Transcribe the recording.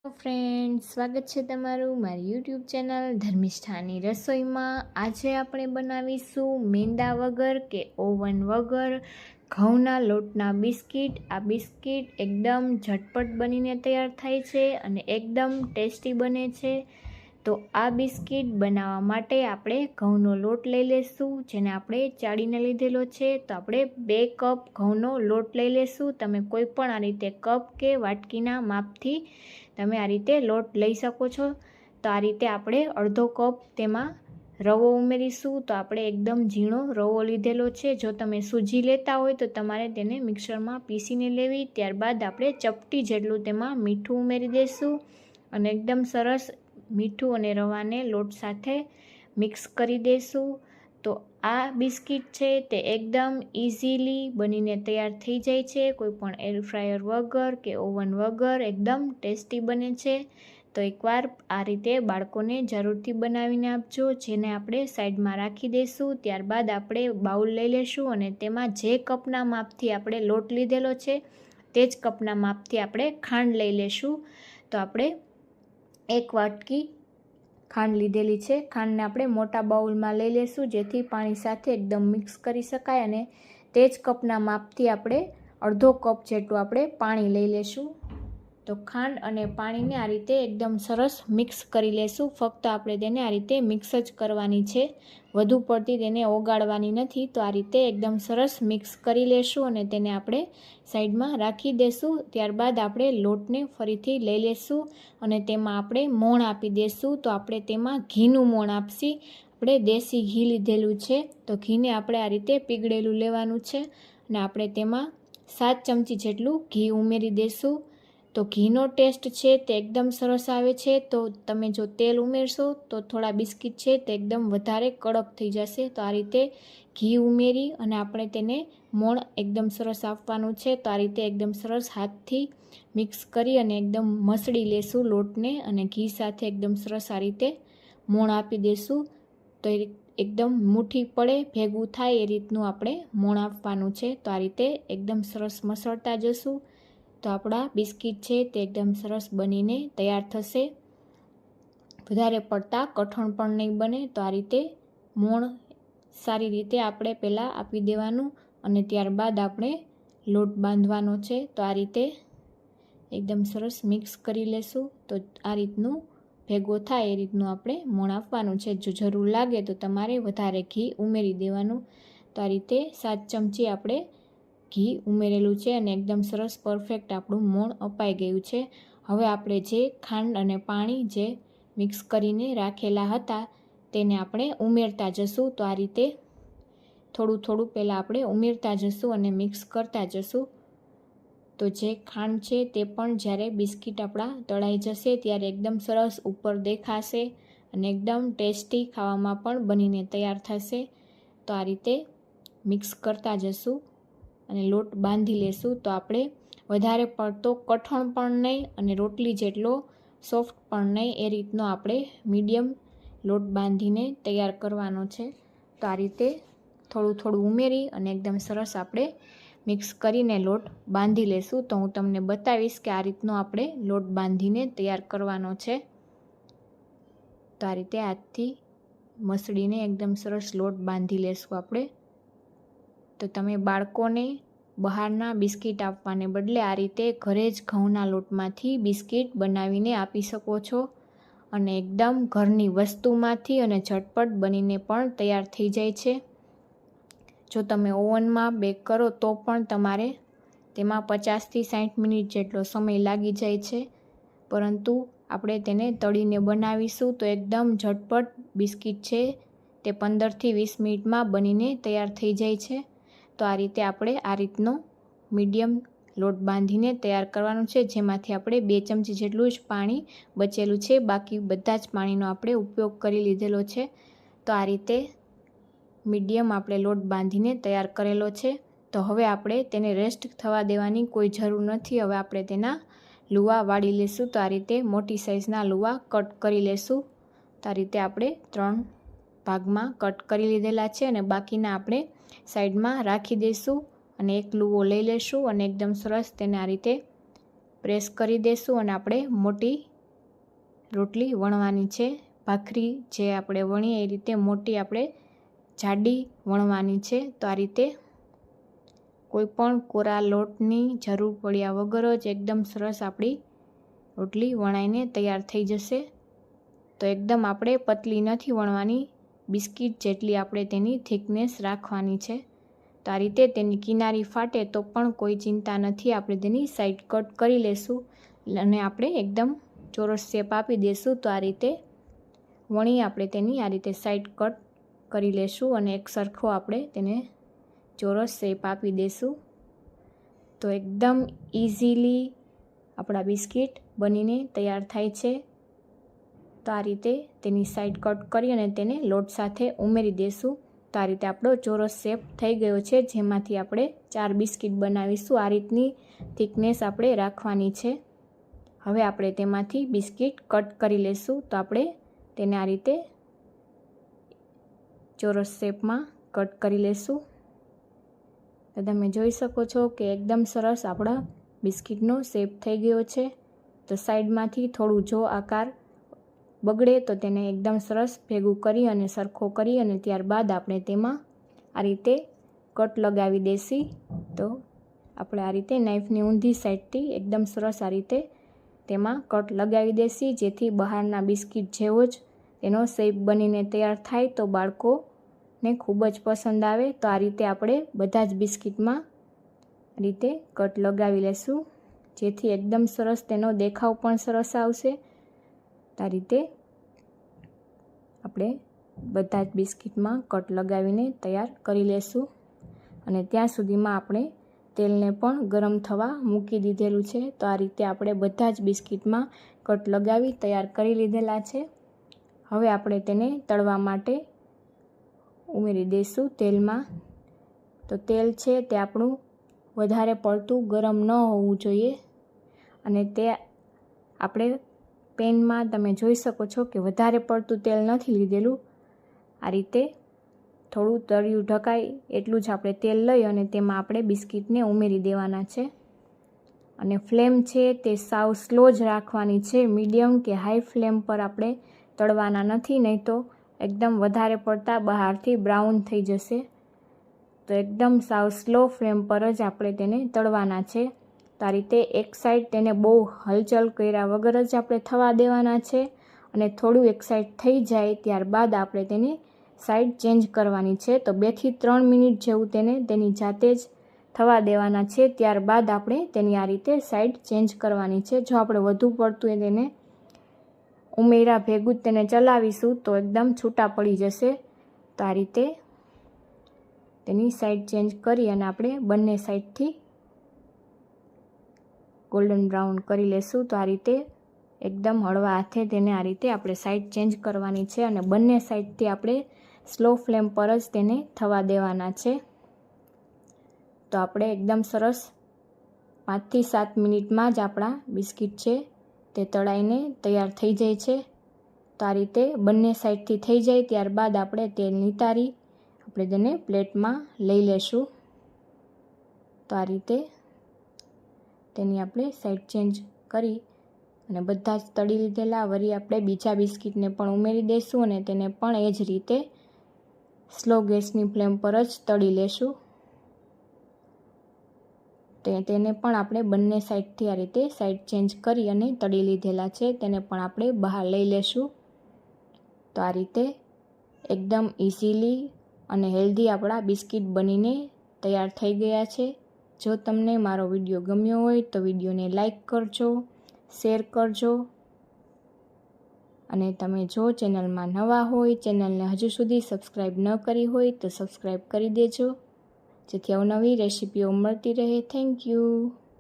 Friends, સ્વાગત છે તમારું મારી યુટ્યુબ ચેનલ ધર્મિષ્ઠાની રસોઈમાં। આજે આપણે બનાવીશું મેંદા વગર કે ઓવન વગર ઘઉંના લોટના બિસ્કિટ। આ બિસ્કિટ એકદમ ઝટપટ બનીને તૈયાર થાય છે અને એકદમ ટેસ્ટી બને છે। તો આ બિસ્કિટ બનાવવા માટે આપણે ઘઉંનો લોટ લઈ લેશું, જેને આપણે ચાળીને લીધેલો છે। તો આપણે 2 કપ ઘઉંનો લોટ લઈ લેશું। તમે કોઈ પણ આ રીતે કપ કે વાટકીના માપથી તમે આ રીતે લોટ લઈ શકો છો। તો આ રીતે આપણે અડધો કપ તેમાં રવો ઉમેરીશું। તો આપણે એકદમ ઝીણો રવો લીધેલો છે। જો તમે સૂજી લેતા હોય તો તમારે તેને મિક્સરમાં પીસીને લેવી। ત્યારબાદ આપણે ચપટી જેટલું તેમાં મીઠું ઉમેરી દઈશું અને એકદમ સરસ મીઠું અને રવાને લોટ સાથે મિક્સ કરી દઈશું। તો આ બિસ્કિટ છે તે એકદમ ઇઝીલી બનીને તૈયાર થઈ જાય છે, કોઈ પણ એર ફ્રાયર વગર કે ઓવન વગર એકદમ ટેસ્ટી બને છે। તો એકવાર આ રીતે બાળકોને જરૂરથી બનાવીને આપજો, જેને આપણે સાઈડમાં રાખી દઈશું। ત્યારબાદ આપણે બાઉલ લઈ લેશું અને તેમાં જે કપના માપથી આપણે લોટ લીધેલો છે તે જ કપના માપથી આપણે ખાંડ લઈ લેશું। તો આપણે 1 વાટકી ખાંડ લીધેલી છે। ખાંડને આપણે મોટા બાઉલમાં લઈ લેશું, જેથી પાણી સાથે એકદમ મિક્સ કરી શકાય, અને તે જ કપના માપથી આપણે અડધો કપ જેટલું આપણે પાણી લઈ લેશું। તો ખાંડ અને પાણીને આ રીતે એકદમ સરસ મિક્સ કરી લેશું। ફક્ત આપણે તેને આ રીતે મિક્સ જ કરવાની છે, વધુ પડતી તેને ઓગાળવાની નથી। તો આ રીતે એકદમ સરસ મિક્સ કરી લેશું અને તેને આપણે સાઈડમાં રાખી દેશું। ત્યારબાદ આપણે લોટને ફરીથી લઈ લેશું અને તેમાં આપણે મોણ આપી દેશું। તો આપણે તેમાં ઘીનું મોણ આપશી। આપણે દેશી ઘી લીધેલું છે, તો ઘીને આપણે આ રીતે પીગળેલું લેવાનું છે અને આપણે તેમાં 7 ચમચી જેટલું ઘી ઉમેરી દેશું। તો ઘીનો ટેસ્ટ છે તે એકદમ સરસ આવે છે। તો તમે જો તેલ ઉમેરશો તો થોડા બિસ્કિટ છે તે એકદમ વધારે કડક થઈ જશે। તો આ રીતે ઘી ઉમેરી અને આપણે તેને મોણ એકદમ સરસ આપવાનું છે। તો આ રીતે એકદમ સરસ હાથથી મિક્સ કરી અને એકદમ મસળી લેશું લોટને, અને ઘી સાથે એકદમ સરસ આ રીતે મોણ આપી દેશું। તો એકદમ મુઠ્ઠી પડે ભેગું થાય એ રીતનું આપણે મોણ આપવાનું છે। તો આ રીતે એકદમ સરસ મસળતા જશું। તો આપણા બિસ્કિટ છે તે એકદમ સરસ બનીને તૈયાર થશે, વધારે પડતા કઠણ પણ નહીં બને। તો આ રીતે મોણ સારી રીતે આપણે પહેલાં આપી દેવાનું અને ત્યારબાદ આપણે લોટ બાંધવાનો છે। તો આ રીતે એકદમ સરસ મિક્સ કરી લેશું। તો આ રીતનું ભેગો થાય એ રીતનું આપણે મોણ આપવાનું છે। જો જરૂર લાગે તો તમારે વધારે ઘી ઉમેરી દેવાનું। તો આ રીતે 7 ચમચી આપણે ઘી ઉમેરેલું છે અને એકદમ સરસ પરફેક્ટ આપણું મોણ અપાઈ ગયું છે। હવે આપણે જે ખાંડ અને પાણી જે મિક્સ કરીને રાખેલા હતા તેને આપણે ઉમેરતા જશું। તો આ રીતે થોડું થોડું પહેલાં આપણે ઉમેરતા જશું અને મિક્સ કરતા જશું। તો જે ખાંડ છે તે પણ જ્યારે બિસ્કિટ આપણા તળાઈ જશે ત્યારે એકદમ સરસ ઉપર દેખાશે અને એકદમ ટેસ્ટી ખાવામાં પણ બનીને તૈયાર થશે। તો આ રીતે મિક્સ કરતા જશું અને લોટ બાંધી લેશું। તો આપણે વધારે પડતો કઠણ પણ નહીં અને રોટલી જેટલો સોફ્ટ પણ નહીં, એ રીતનો આપણે મીડિયમ લોટ બાંધીને તૈયાર કરવાનો છે। તો આ રીતે થોડું થોડું ઉમેરી અને એકદમ સરસ આપણે મિક્સ કરીને લોટ બાંધી લેશું। તો હું તમને બતાવીશ કે આ રીતનો આપણે લોટ બાંધીને તૈયાર કરવાનો છે। તો આ રીતે હાથથી મસળીને એકદમ સરસ લોટ બાંધી લેશું આપણે। તો તમે બાળકોને બહારના બિસ્કિટ આપવાને બદલે આ રીતે ઘરે જ ઘઉંના લોટમાંથી બિસ્કિટ બનાવીને આપી શકો છો, અને એકદમ ઘરની વસ્તુમાંથી અને ઝટપટ બનીને પણ તૈયાર થઈ જાય છે। જો તમે ઓવનમાં બેક કરો તો પણ તમારે તેમાં 50થી 60 મિનિટ જેટલો સમય લાગી જાય છે, પરંતુ આપણે તેને તળીને બનાવીશું તો એકદમ ઝટપટ બિસ્કિટ છે તે 15થી 20 મિનિટમાં બનીને તૈયાર થઈ જાય છે। તો આ રીતે આપણે આ રીતનો મીડિયમ લોટ બાંધીને તૈયાર કરવાનું છે, જેમાંથી આપણે 2 ચમચી જેટલું જ પાણી બચેલું છે, બાકી બધા જ પાણીનો આપણે ઉપયોગ કરી લીધેલો છે। તો આ રીતે મીડિયમ આપણે લોટ બાંધીને તૈયાર કરેલો છે। તો હવે આપણે તેને રેસ્ટ થવા દેવાની કોઈ જરૂર નથી। હવે આપણે તેના લુવા વાળી લેશું। તો આ રીતે મોટી સાઇઝના લુવા કટ કરી લેશું। તો આ રીતે આપણે 3 ભાગમાં કટ કરી લીધેલા છે અને બાકીના આપણે સાઈડમાં રાખી દઈશું અને એક લુવો લઈ લેશું અને એકદમ સરસ તેને આ રીતે પ્રેસ કરી દેશું અને આપણે મોટી રોટલી વણવાની છે. ભાખરી જે આપણે વણીએ એ રીતે મોટી આપણે જાડી વણવાની છે. તો આ રીતે કોઈ પણ કોરા લોટની જરૂર પડ્યા વગર જ એકદમ સરસ આપણી રોટલી વણાઈને તૈયાર થઈ જશે. તો એકદમ આપણે પતલી નથી વણવાની, બિસ્કિટ જેટલી આપણે તેની થિકનેસ રાખવાની છે. તો આ રીતે તેની કિનારી ફાટે તો પણ કોઈ ચિંતા નથી, આપણે તેની સાઈડ કટ કરી લેશું અને આપણે એકદમ ચોરસ શેપ આપી દઈશું. તો આ રીતે વણી આપણે તેની આ રીતે સાઈડ કટ કરી લેશું અને એક સરખો આપણે તેને ચોરસ શેપ આપી દઈશું. તો એકદમ ઇઝીલી આપણા બિસ્કિટ બનીને તૈયાર થાય છે. તો આ રીતે તેની સાઈડ કટ કરી અને તેને લોટ સાથે ઉમેરી દઈશું. તો આ રીતે આપણો ચોરસ શેપ થઈ ગયો છે, જેમાંથી આપણે 4 બિસ્કિટ બનાવીશું. આ રીતની થિકનેસ આપણે રાખવાની છે. હવે આપણે તેમાંથી બિસ્કિટ કટ કરી લેશું. તો આપણે તેને આ રીતે ચોરસ શેપમાં કટ કરી લેશું. તો તમે જોઈ શકો છો કે એકદમ સરસ આપણા બિસ્કિટનો શેપ થઈ ગયો છે. તો સાઈડમાંથી થોડું જો આકાર બગડે તો તેને એકદમ સરસ ભેગું કરી અને સરખો કરી અને ત્યારબાદ આપણે તેમાં આ રીતે કટ લગાવી દેશી. તો આપણે આ રીતે નાઈફની ઊંધી સાઈડથી એકદમ સરસ આ રીતે તેમાં કટ લગાવી દેશી, જેથી બહારના બિસ્કિટ જેવો જ તેનો શેપ બનીને તૈયાર થાય તો બાળકોને ખૂબ જ પસંદ આવે. તો આ રીતે આપણે બધા જ બિસ્કિટમાં આ રીતે કટ લગાવી લેશું, જેથી એકદમ સરસ તેનો દેખાવ પણ સરસ આવશે. આ રીતે આપણે બધા જ બિસ્કિટમાં કટ લગાવીને તૈયાર કરી લેશું. અને ત્યાં સુધીમાં આપણે તેલને પણ ગરમ થવા મૂકી દીધેલું છે. તો આ રીતે આપણે બધા જ બિસ્કિટમાં કટ લગાવી તૈયાર કરી લીધેલા છે. હવે આપણે તેને તળવા માટે ઉમેરી દઈશું તેલમાં. તો તેલ છે તે આપણું વધારે પડતું ગરમ ન હોવું જોઈએ. અને તે આપણે પેનમાં તમે જોઈ શકો છો કે વધારે પડતું તેલ નથી લીધેલું. આ રીતે થોડું તળિયું ઢકાય એટલું જ આપણે તેલ લઈ અને તેમાં આપણે બિસ્કિટને ઉમેરી દેવાના છે. અને ફ્લેમ છે તે સાવ સ્લો જ રાખવાની છે. મીડિયમ કે હાઈ ફ્લેમ પર આપણે તળવાના નથી, નહીં તો એકદમ વધારે પડતા બહારથી બ્રાઉન થઈ જશે. તો એકદમ સાવ સ્લો ફ્લેમ પર જ આપણે તેને તળવાના છે. તો આ રીતે એક સાઈડ તેને બહુ હલચલ કર્યા વગર જ આપણે થવા દેવાના છે. અને થોડું એક સાઈડ થઈ જાય ત્યારબાદ આપણે તેને સાઈડ ચેન્જ કરવાની છે. તો 2 થી 3 મિનિટ જેવું તેને તેની જાતે જ થવા દેવાના છે. ત્યારબાદ આપણે તેની આ રીતે સાઈડ ચેન્જ કરવાની છે. જો આપણે વધુ પડતું તેને ઉમેરા ભેગું જ તેને ચલાવીશું તો એકદમ છૂટા પડી જશે. તો આ રીતે તેની સાઈડ ચેન્જ કરી અને આપણે બંને સાઈડથી ગોલ્ડન બ્રાઉન કરી લેશું. તો આ રીતે એકદમ હળવા હાથે તેને આ રીતે આપણે સાઈડ ચેન્જ કરવાની છે અને બંને સાઈડથી આપણે સ્લો ફ્લેમ પર જ તેને થવા દેવાના છે. તો આપણે એકદમ સરસ 5 થી 7 મિનિટમાં જ આપણા બિસ્કિટ છે તે તળાઈને તૈયાર થઈ જાય છે. તો આ રીતે બંને સાઈડથી થઈ જાય ત્યારબાદ આપણે તેલ નિતારી આપણે તેને પ્લેટમાં લઈ લેશું. તો આ રીતે તેની આપણે સાઈડ ચેન્જ કરી અને બધા જ તળી લીધેલા વળી આપણે બીજા બિસ્કિટને પણ ઉમેરી દઈશું અને તેને પણ એ જ રીતે સ્લો ગેસની ફ્લેમ પર જ તળી લેશું. તેને પણ આપણે બંને સાઈડથી આ રીતે સાઈડ ચેન્જ કરી અને તળી લીધેલા છે, તેને પણ આપણે બહાર લઈ લેશું. તો આ રીતે એકદમ ઇઝીલી અને હેલ્ધી આપણા બિસ્કિટ બનીને તૈયાર થઈ ગયા છે. જો તમને મારો વિડીયો ગમ્યો હોય તો વિડીયોને લાઈક કરજો, શેર કરજો. અને તમે જો ચેનલમાં નવા હોય, ચેનલને હજુ સુધી સબસ્ક્રાઈબ ન કરી હોય તો સબસ્ક્રાઈબ કરી દેજો, જેથી અવનવી રેસીપીઓ મળતી રહે. Thank you.